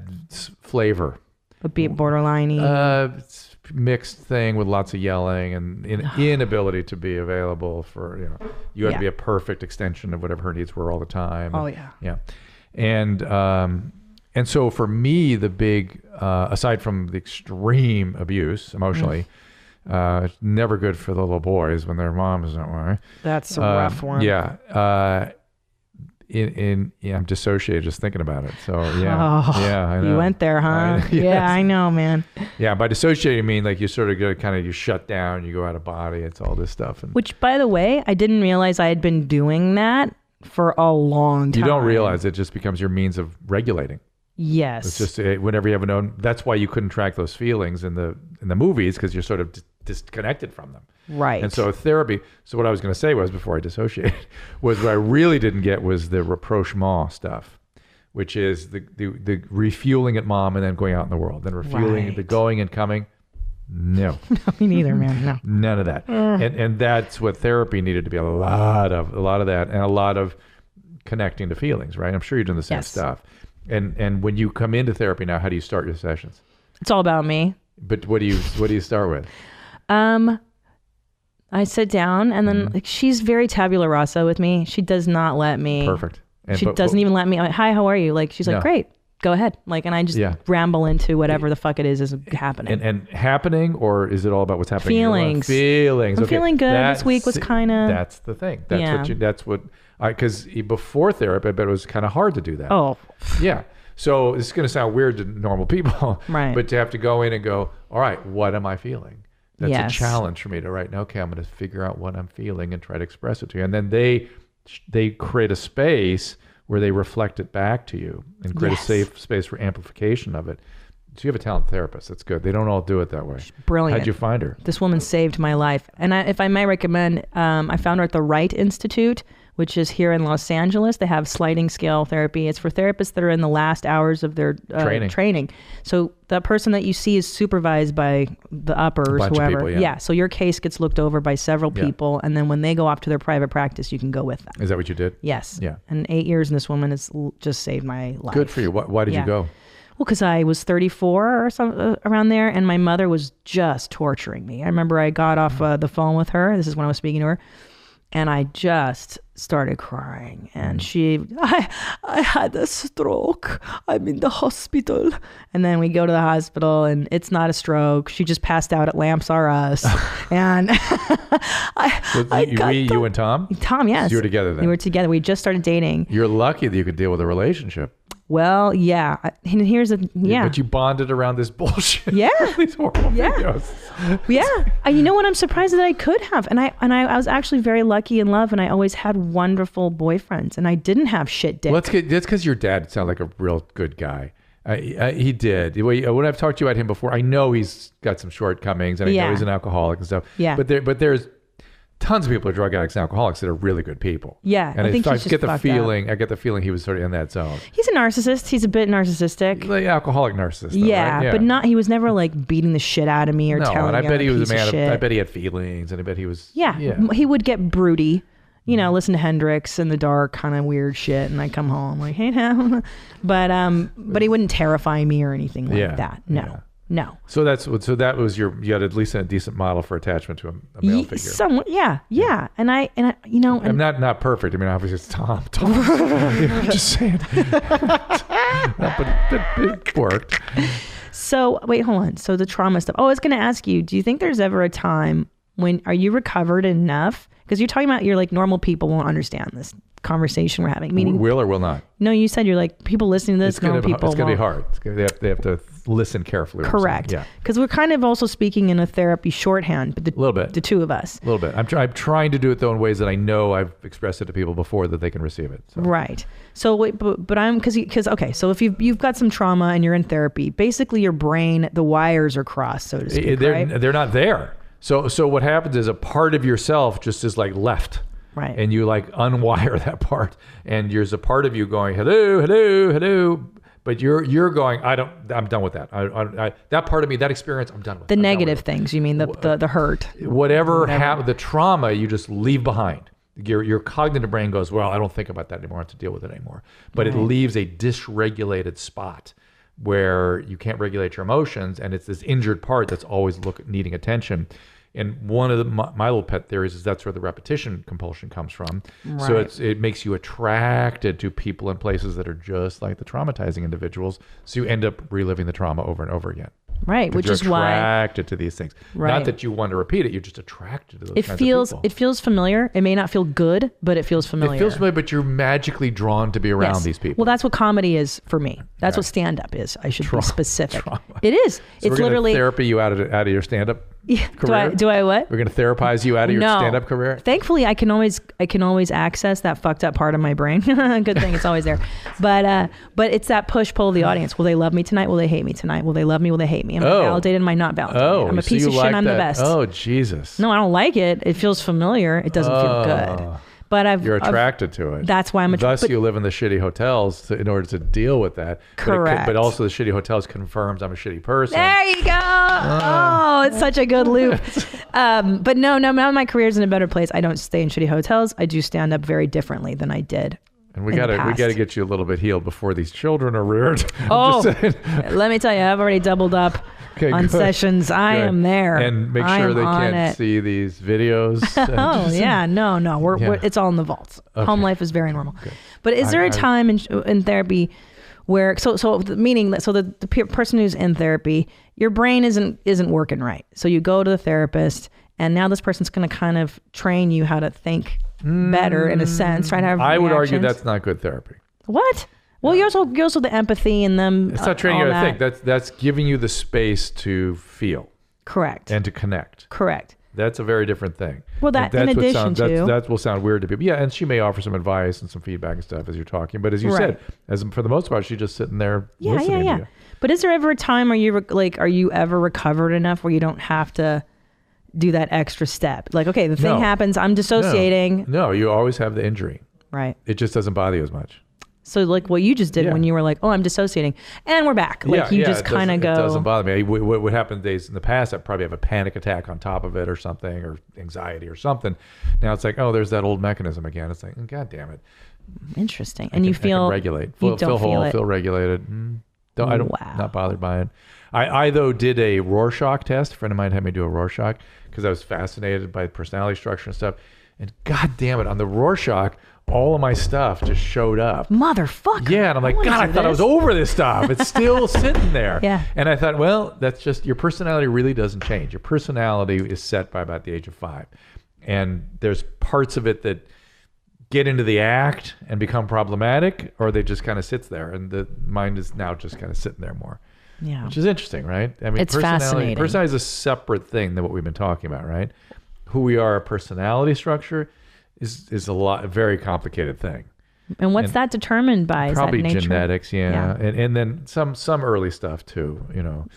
flavor. But be it borderline-y? It's mixed thing with lots of yelling and inability to be available for, you have to be a perfect extension of whatever her needs were all the time. Oh, yeah. Yeah. And so for me, the big, aside from the extreme abuse emotionally, never good for the little boys when their moms don't worry. That's a rough one. Yeah. I'm dissociated just thinking about it. So I know. You went there, huh? Yes. Yeah, I know, man. Yeah, by dissociating, I mean like you sort of go you shut down, you go out of body. It's all this stuff. Which, by the way, I didn't realize I had been doing that for a long time. You don't realize it just becomes your means of regulating. Yes. It's just whenever you have known. That's why you couldn't track those feelings in the movies, because you're sort of disconnected from them. Right. And so therapy. So what I was going to say was, before I dissociated, was what I really didn't get was the rapprochement stuff, which is the refueling at mom and then going out in the world, then refueling, the going and coming. No. No, me neither, man. No. None of that. And that's what therapy needed to be. A lot of that, and a lot of connecting to feelings. Right. I'm sure you're doing the same stuff. And when you come into therapy now, how do you start your sessions? It's all about me. But what do you start with? I sit down and then she's very tabula rasa with me. She does not let me. Perfect. She doesn't even let me. Hi, how are you? Like she's like, great, go ahead. Like, and I just ramble into whatever the fuck it is happening. And happening, or is it all about what's happening? Feelings. Feelings. I'm feeling good. This week was kind of. That's the thing. That's what. Because before therapy, I bet it was kind of hard to do that. Oh. Yeah. So this is going to sound weird to normal people, right? But to have to go in and go, all right, what am I feeling? That's a challenge for me to right now. Okay, I'm going to figure out what I'm feeling and try to express it to you. And then they create a space where they reflect it back to you and create a safe space for amplification of it. So you have a talented therapist. That's good. They don't all do it that way. She's brilliant. How'd you find her? This woman saved my life. And if I may recommend, I found her at the Wright Institute, which is here in Los Angeles. They have sliding scale therapy. It's for therapists that are in the last hours of their training. So that person that you see is supervised by the uppers, whoever. Of people, So your case gets looked over by several people. And then when they go off to their private practice, you can go with them. Is that what you did? Yes. Yeah. And 8 years, and this woman has just saved my life. Good for you. Why did you go? Well, because I was 34 or something around there, and my mother was just torturing me. I remember I got off the phone with her. This is when I was speaking to her. And I just started crying. And I had a stroke. I'm in the hospital. And then we go to the hospital, and it's not a stroke. She just passed out at Lamps R Us. And you and Tom? Tom, yes. So you were together then? We were together. We just started dating. You're lucky that you could deal with a relationship. Well, yeah. And here's But you bonded around this bullshit. Yeah. These horrible videos. Yeah. You know what? I'm surprised that I could have. And I was actually very lucky in love, and I always had wonderful boyfriends, and I didn't have shit dick. Well, that's because your dad sounded like a real good guy. He did. When I've talked to you about him before, I know he's got some shortcomings, and I know he's an alcoholic and stuff. Yeah. But there's tons of people who are drug addicts and alcoholics that are really good people. Yeah, and I think I he's get just the feeling. I get the feeling he was sort of in that zone. He's a narcissist. He's a bit narcissistic. Like alcoholic narcissist. Though, yeah, right? Yeah, but not. He was never like beating the shit out of me or telling me. And I bet he was a man. I bet he had feelings, and I bet he was. Yeah, he would get broody. You know, listen to Hendrix in the dark, kind of weird shit, and I come home like, hey now, but he wouldn't terrify me or anything like that. No. Yeah. No. So that was you had at least a decent model for attachment to a male figure. Somewhat, yeah. And I you know, I'm not perfect. I mean, obviously it's Tom. I'm just saying. But it worked. So wait, hold on. So the trauma stuff. Oh, I was going to ask you, do you think there's ever a time when are you recovered enough? Because you're talking about you're like normal people won't understand this conversation we're having. Meaning, will or will not? No, you said you're like people listening to this. It's going to be hard. They have to listen carefully. Correct. Yeah. Because we're kind of also speaking in a therapy shorthand, but a little bit. The two of us. A little bit. I'm trying to do it though in ways that I know I've expressed it to people before that they can receive it. So. Right. So wait, but I'm because okay. So if you've got some trauma and you're in therapy, basically your brain, the wires are crossed, so to speak. They're not there. So what happens is a part of yourself just is like left. Right. And you like unwire that part, and there's a part of you going hello, but you're going I'm done with that. That part of me, that experience, I'm done with. The negative things, you mean the hurt. Whatever happened, the trauma, you just leave behind. your cognitive brain goes, well, I don't think about that anymore. I don't have to deal with it anymore. But it leaves a dysregulated spot where you can't regulate your emotions, and it's this injured part that's always needing attention. And one of my little pet theories is that's where the repetition compulsion comes from. Right. So it makes you attracted to people and places that are just like the traumatizing individuals. So you end up reliving the trauma over and over again. Right, which is why attracted to these things. Right. Not that you want to repeat it, you're just attracted to those kinds of people. It feels familiar. It may not feel good, but it feels familiar. It feels familiar, but you're magically drawn to be around these people. Well, that's what comedy is for me. That's what stand-up is. I should be specific. It is. So it's literally therapy you out of your stand-up career. Do I what? We're going to therapize you out of your stand-up career. Thankfully, I can always access that fucked up part of my brain. Good thing it's always there. But it's that push-pull of the audience. Will they love me tonight? Will they hate me tonight? Will they love me? Will they hate me? Am I validated? Am I not validated? I'm a piece of shit. I'm the best. Oh, Jesus. No, I don't like it. It feels familiar. It doesn't feel good. But you're attracted to it. That's why I'm attracted. Thus, you live in the shitty hotels in order to deal with that. Correct. But also, the shitty hotels confirms I'm a shitty person. There you go. Oh, it's such a good loop. But no, now my career's in a better place. I don't stay in shitty hotels. I do stand up very differently than I did. And we gotta get you a little bit healed before these children are reared. Let me tell you, I've already doubled up on sessions. I am there. And make sure they can't see these videos. No, it's all in the vaults. Okay. Home life is very normal. Okay. But is there a time in therapy where the person who's in therapy, your brain isn't working right. So you go to the therapist, and now this person's going to kind of train you how to think better in a sense, try to have I would reactions. argue that's not good therapy. What? Well, you also the empathy and them. It's not training you to think. That's giving you the space to feel. Correct. And to connect. Correct. That's a very different thing. Well, that in addition to that will sound weird to people. Yeah, and she may offer some advice and some feedback and stuff as you're talking. But as you said, for the most part, she's just sitting there listening to you. But is there ever a time where are you ever recovered enough where you don't have to do that extra step? Like, okay, the thing happens, I'm dissociating. No, you always have the injury. Right. It just doesn't bother you as much. So like what you just did when you were like, oh, I'm dissociating, and we're back. Like you just kind of go. It doesn't bother me. What happened days in the past, I'd probably have a panic attack on top of it or something, or anxiety or something. Now it's like, oh, there's that old mechanism again. It's like, God damn it. Interesting. And you feel regulate. Feel whole. Feel regulated. I don't. Not bothered by it. I though did a Rorschach test. A friend of mine had me do a Rorschach because I was fascinated by personality structure and stuff. And God damn it, on the Rorschach, all of my stuff just showed up. Motherfucker. Yeah, and I'm like, God, I thought I was over this stuff. It's still sitting there. Yeah. And I thought, well, that's just, your personality really doesn't change. Your personality is set by about the age of 5. And there's parts of it that get into the act and become problematic, or they just kind of sits there. And the mind is now just kind of sitting there more. Yeah. Which is interesting, right? I mean, it's fascinating. Personality is a separate thing than what we've been talking about, right? Who we are, a personality structure is a very complicated thing. And what's that determined by? Probably is that nature? Genetics, yeah. And then some early stuff too,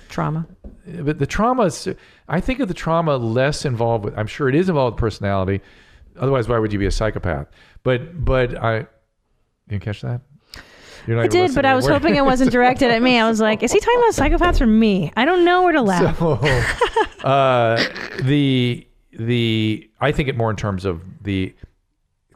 Trauma. But the trauma is, I think of the trauma less involved with, I'm sure it is involved with personality. Otherwise, why would you be a psychopath? But you didn't catch that? I did, but I was hoping it wasn't directed at me. I was like, is he talking about psychopaths or me? I don't know where to laugh. So, I think it more in terms of the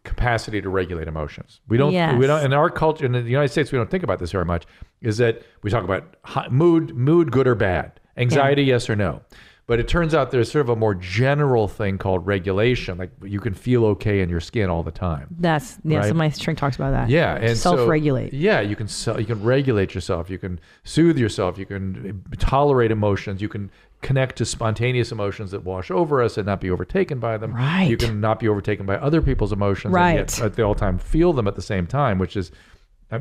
capacity to regulate emotions. We don't in our culture, in the United States, we don't think about this very much, is that we talk about mood, good or bad, anxiety, yes or no. But it turns out there's sort of a more general thing called regulation. Like you can feel okay in your skin all the time. That's right? So my shrink talks about that. Yeah, and self-regulate. You can regulate yourself. You can soothe yourself. You can tolerate emotions. You can connect to spontaneous emotions that wash over us and not be overtaken by them. Right. You can not be overtaken by other people's emotions. Right. And yet at the all time feel them at the same time, which is.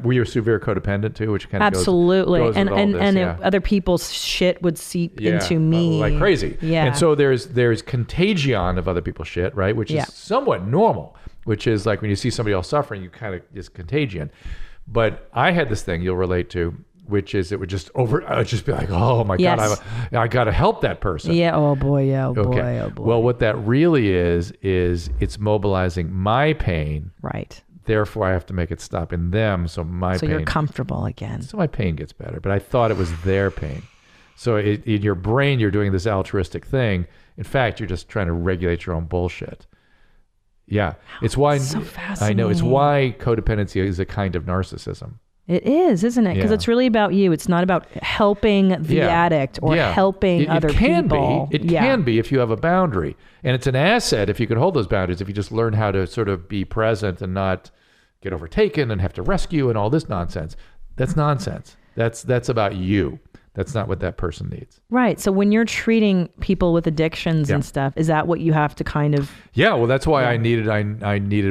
We are severe codependent too, which kind of absolutely goes and with all this, if other people's shit would seep into me like crazy. Yeah. And so there's contagion of other people's shit, right? Which is somewhat normal, which is like when you see somebody else suffering, you kind of is contagion. But I had this thing you'll relate to, which is it would just I would just be like, oh my God, I got to help that person. Yeah. Oh boy. Yeah. Oh boy. Okay. Oh boy. Well, what that really is it's mobilizing my pain. Right. Therefore, I have to make it stop in them, so pain. So you're comfortable again. So my pain gets better, but I thought it was their pain. So in your brain, you're doing this altruistic thing. In fact, you're just trying to regulate your own bullshit. Yeah. It's why so I know it's fascinating. why codependency is a kind of narcissism. It is, isn't it? Because Yeah. it's really about you. It's not about helping the addict or helping other people. It can be if you have a boundary. And it's an asset if you can hold those boundaries, if you just learn how to sort of be present and not get overtaken and have to rescue and all this nonsense. That's nonsense. That's about you. That's not what that person needs. Right. So when you're treating people with addictions and stuff, is that what you have to kind of... Yeah, well, that's why I needed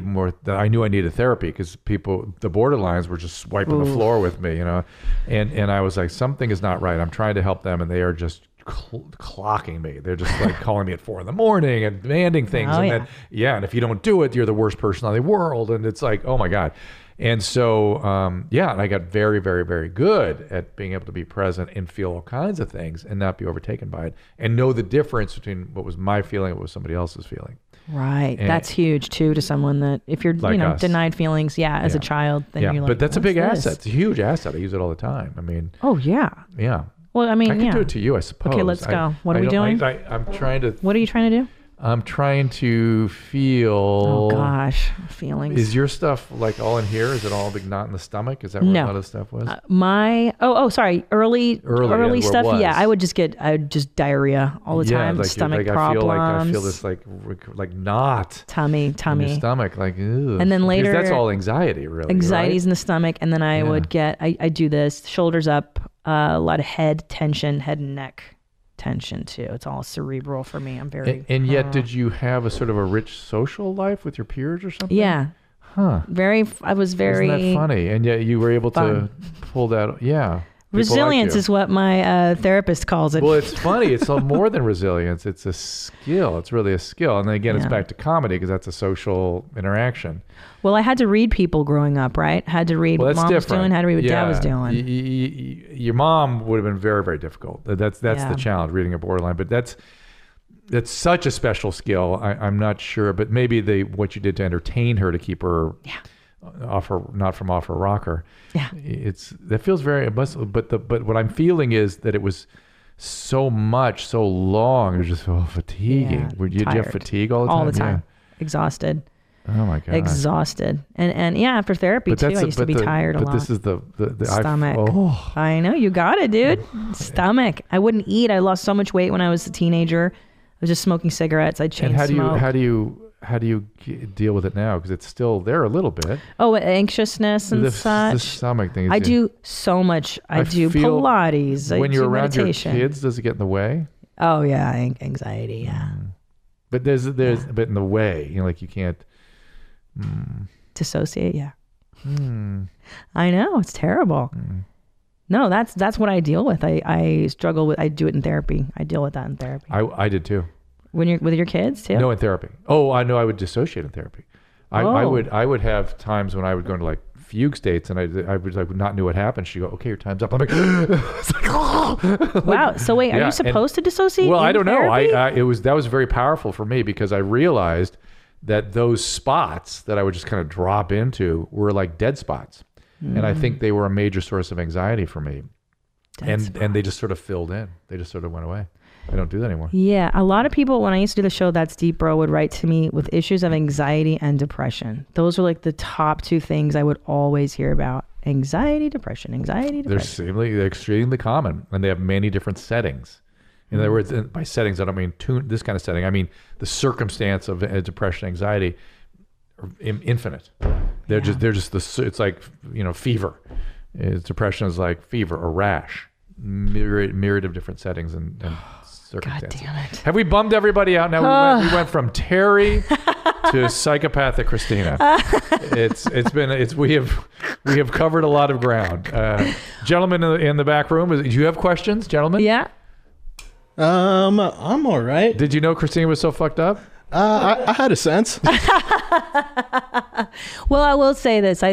more. I knew I needed therapy because the borderlines were just wiping the floor with me, and I was like, something is not right. I'm trying to help them, and they are just clocking me. They're just like calling me at 4 a.m. and demanding things, and if you don't do it, you're the worst person in the world, and it's like, oh my God. And so, and I got very, very, very good at being able to be present and feel all kinds of things and not be overtaken by it and know the difference between what was my feeling and what was somebody else's feeling. Right. And that's huge too to someone that if you're, like us. denied feelings, as a child, then you're like, but that's a big "What's asset. this?" It's a huge asset. I use it all the time. I mean, Oh, yeah. yeah. Well, I mean, I can do it to you, I suppose. Okay, let's go. What are we doing? I'm trying to. What are you trying to do? I'm trying to feel. Oh, gosh. Feelings. Is your stuff like all in here? Is it all big knot in the stomach? Is that where a lot of stuff was? Sorry. Early where stuff. it was. Yeah, I would just diarrhea all the time. like Stomach I problems. feel this like knot tummy. in your stomach, like ew. And then later, because that's all anxiety, really. Anxiety's right? in the stomach, and then I would get. I do this shoulders up, a lot of head tension, head and neck tension too. It's all cerebral for me. I'm very. And yet, did you have a sort of a rich social life with your peers or something? Yeah. Huh. I was very. Isn't that funny? And yet you were able to pull that. Yeah. Resilience is what my therapist calls it. Well, it's funny. It's more than resilience. It's a skill. It's really a skill. And then again, it's back to comedy because that's a social interaction. Well, I had to read people growing up, right? Had to read what mom was doing, had to read what dad was doing. Your mom would have been very, very difficult. That's the challenge, reading a borderline. But that's such a special skill. I'm not sure, but maybe what you did to entertain her to keep her off her rocker. Yeah, that feels very. But what I'm feeling is that it was so much, so long. It was just so fatiguing. Yeah, Did you have fatigue all the time? All the time, exhausted. Oh my God. Exhausted. And after therapy too, I used to be tired a lot. But this is the stomach. I know, you got it, dude. Stomach. I wouldn't eat. I lost so much weight when I was a teenager. I was just smoking cigarettes. I'd chain smoke. How do you deal with it now? Because it's still there a little bit. Oh, anxiousness and such. The stomach thing. I do so much. I do Pilates. When you're around meditation. your kids, does it get in the way? Oh yeah, anxiety. Yeah. But there's a bit in the way. Like you can't. Dissociate. Yeah. I know, it's terrible. No, that's what I deal with. I struggle with. I do it in therapy. I deal with that in therapy. I did too. When you're with your kids too? No, in therapy. Oh, I know. I would dissociate in therapy. I would have times when I would go into like fugue states, and I would like not know what happened. She'd go, "Okay, your time's up." I'm like, it's like, oh. Wow. So wait, are you supposed to dissociate? Well, I don't know. Therapy? That was very powerful for me because I realized that those spots that I would just kind of drop into were like dead spots, and I think they were a major source of anxiety for me. And they just sort of filled in. They just sort of went away. I don't do that anymore. Yeah. A lot of people, when I used to do the show That's Deep Bro, would write to me with issues of anxiety and depression. Those were like the top two things I would always hear about. Anxiety, depression. They're extremely common, and they have many different settings. In other words, by settings, I don't mean this kind of setting. I mean the circumstance of depression, anxiety, are infinite. They're just it's like, fever. Depression is like fever or rash. Myriad of different settings and circumstances. God damn it. Have we bummed everybody out now? We went from Terry to psychopathic Christina. We have covered a lot of ground. Gentlemen in the back room, do you have questions, gentlemen? Yeah. I'm all right. Did you know Christina was so fucked up? I had a sense. Well, I will say this.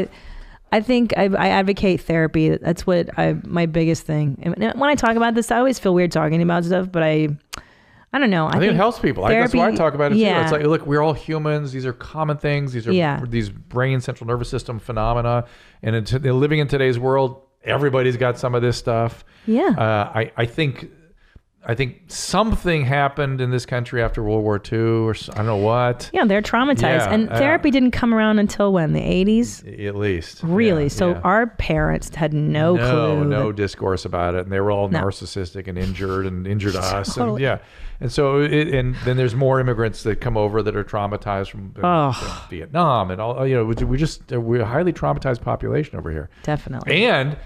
I think I advocate therapy. That's what my biggest thing. And when I talk about this, I always feel weird talking about stuff, but I don't know. I think it helps people. That's why I talk about it too. It's like, look, we're all humans. These are common things. These are these brain central nervous system phenomena. And living in today's world, everybody's got some of this stuff. Yeah. I think I think something happened in this country after World War II, or I don't know what. Yeah, they're traumatized. Yeah, and therapy didn't come around until when? The 80s? At least. Really? Yeah, So our parents had no clue. No discourse about it. And they were all narcissistic and injured us. Totally. And and so, and then there's more immigrants that come over that are traumatized from Vietnam and all. We're a highly traumatized population over here. Definitely. And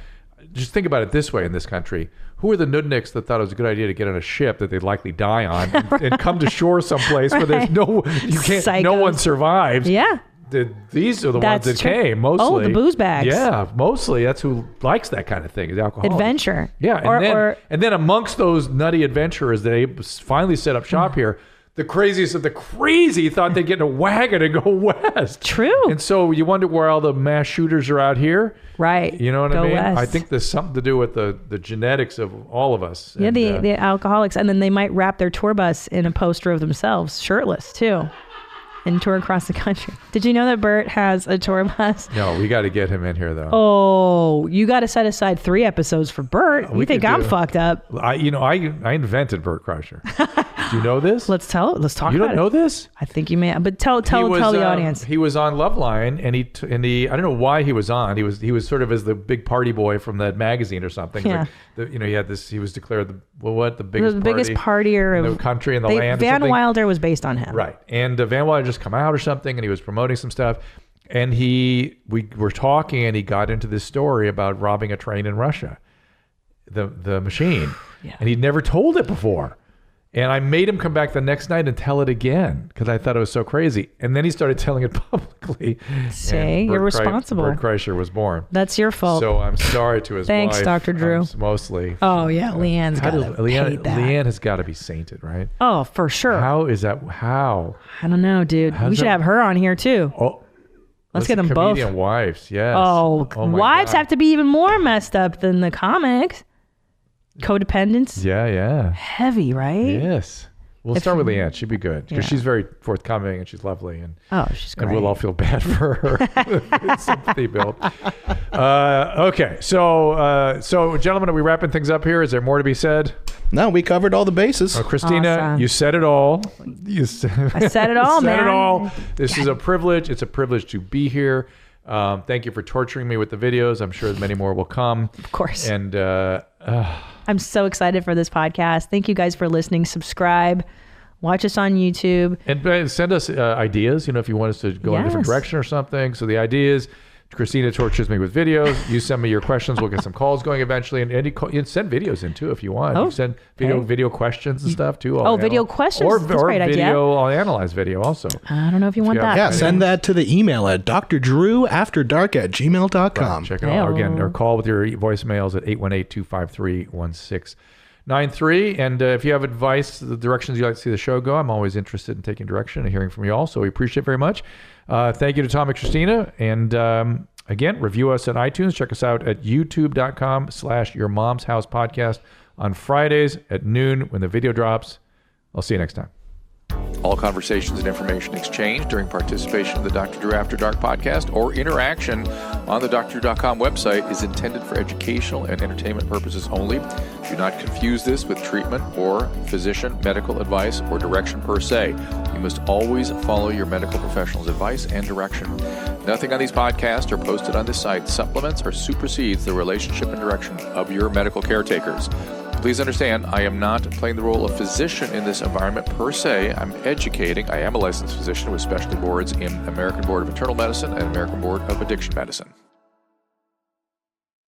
just think about it this way in this country. Who are the nudniks that thought it was a good idea to get on a ship that they'd likely die on and come to shore someplace where there's no one survives? Yeah. These are the ones that came mostly. Oh, the booze bags. Yeah, mostly. That's who likes that kind of thing, is alcohol. Adventure. Yeah, and then amongst those nutty adventurers that finally set up shop here, the craziest of the crazy thought they'd get in a wagon and go west. True. And so you wonder where all the mass shooters are out here. Right. You know what I mean? West. I think there's something to do with the genetics of all of us. Yeah, and, the alcoholics. And then they might wrap their tour bus in a poster of themselves, shirtless, too, and tour across the country. Did you know that Bert has a tour bus? No, we got to get him in here, though. Oh, you got to set aside 3 episodes for Bert. You think I'm fucked up? I invented Bert Kreischer. Do you know this? Let's talk about it. You don't know this? I think you may, but tell the audience. He was on Loveline, and he I don't know why he was on. He was sort of as the big party boy from that magazine or something. Yeah. Like he had this. He was declared the biggest partier in the country and the land. Van Wilder was based on him, right? And Van Wilder just come out or something, and he was promoting some stuff. And we were talking, and he got into this story about robbing a train in Russia, the machine, and he'd never told it before. And I made him come back the next night and tell it again because I thought it was so crazy. And then he started telling it publicly. See, you're responsible. Bert Kreischer was born. That's your fault. So I'm sorry to his wife. Thanks, Dr. Drew. Mostly. Oh, yeah. Leanne's got to hate that. Leanne has got to be sainted, right? Oh, for sure. How is that? How? I don't know, dude. We should have her on here, too. Oh. Let's get them both. Comedian wives, yes. Oh wives have to be even more messed up than the comics. Codependence. Yeah. Heavy, right? Yes. We'll start with Leanne. She'd be good because she's very forthcoming and she's lovely. And she's great. And we'll all feel bad for her. Sympathy build. Okay. So gentlemen, are we wrapping things up here? Is there more to be said? No, we covered all the bases. Christina, awesome. You said it all. I said it all, man. Said it all. This is a privilege. It's a privilege to be here. Thank you for torturing me with the videos. I'm sure many more will come. Of course. And I'm so excited for this podcast. Thank you guys for listening. Subscribe. Watch us on YouTube. And send us ideas, if you want us to go in a different direction or something. So the idea is Christina tortures me with videos. You send me your questions. We'll get some calls going eventually. And send videos in too if you want. You send video questions and stuff too. Video questions? That's a great idea. I'll analyze video also. I don't know if you want that. Yeah, send that to the email at drdrewafterdark@gmail.com. Check it out again. Or call with your voicemails at 818-253-1693. And if you have advice, the directions you'd like to see the show go, I'm always interested in taking direction and hearing from you all. So we appreciate it very much. Thank you to Tom and Christina. And again, review us on iTunes. Check us out at youtube.com/Your Mom's House Podcast on Fridays at noon when the video drops. I'll see you next time. All conversations and information exchanged during participation in the Dr. Drew After Dark podcast or interaction on the drdrew.com website is intended for educational and entertainment purposes only. Do not confuse this with treatment or physician medical advice or direction per se. You must always follow your medical professional's advice and direction. Nothing on these podcasts or posted on this site supplements or supersedes the relationship and direction of your medical caretakers. Please understand, I am not playing the role of physician in this environment per se. I'm educating. I am a licensed physician with specialty boards in American Board of Internal Medicine and American Board of Addiction Medicine.